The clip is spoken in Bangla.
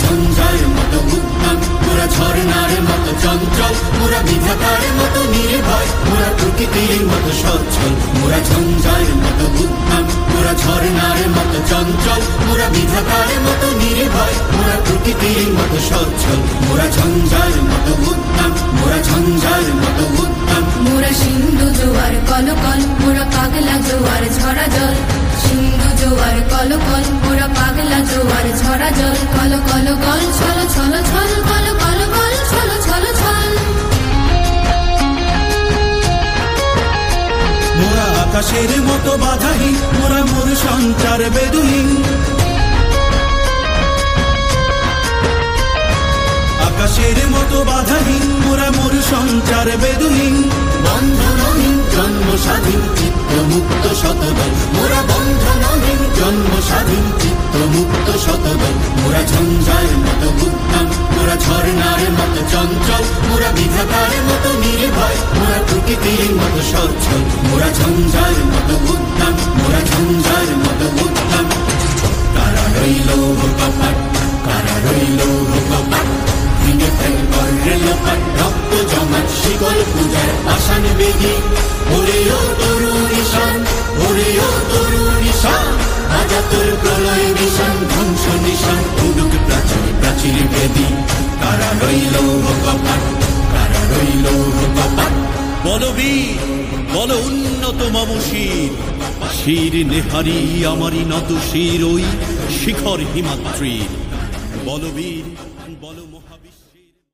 ঝঞ্ঝার মতো উদ্যম, মোরা ঝর্ণার মতো চঞ্চল, মোরা বিধাতার মতো নির্ভয়, মোরা প্রকৃতির মতো সচ্ছল। মোরা ঝঞ্ঝার মতো উদ্যম, মোরা ঝর্ণার মতো চঞ্চল, মোরা বিধাতার মতো নির্ভয়, মোরা প্রকৃতির মতো সচ্ছল। মোরা ঝঞ্ঝার মতো উদ্যম, মোরা ঝঞ্ঝার মতো উদ্যম। মোরা সিন্ধু জোয়ার কলকল, মোরা পাগলা জোয়ার ঝরা জল। সিন্ধু জোয়ার কলকল, মোরা পাগলা জোয়ার ঝরা জল। কল কল কল ছল ছল ছল, কল কল কল ছল ছল ছল। মোরা আকাশের মতো বাধাহীন, মোরা মোর সঞ্চার বেদুহীন। আকাশের মতো বাধাহীন, মোরা মোর সঞ্চার বেদুহীন। বন্ধনহীন জন্ম স্বাধীন চিত্ত মুক্ত শতদল, মোরা বন্ধনহীন জন্ম স্বাধীন চিত্ত মুক্ত শতদল। মোরা ঝঞ্ঝার মতো উদ্যম, মোরা ঝর্ণার মতো চঞ্চল, মোরা বিধাতার মতো নির্ভয়, মোরা প্রকৃতির মতো সচ্ছল। মোরা ঝঞ্ঝার মতো উদ্যম, মোরা ঝঞ্ঝার মতো উদ্যম। কারা রইল কপাট, কারা রইল কপাট, ভেঙে ফেলবার রেলপাট, রক্ত জমাট শিকল পূজার পাষাণ বেদি। ওরে ও তরুণ ঈশান, ওরে ও তরুণ ঈশান, আজা তোর প্রলয় নিশান, ধ্বংস নিশান, উডুক প্রাচীর প্রাচীর বেদি। কারা রইল কপাট, কারা রইল কপাট। বলবীর বল উন্নত মম শির, শির নেহারি আমারি নত শির ওই শিখর হিমাদ্রির। বলবীর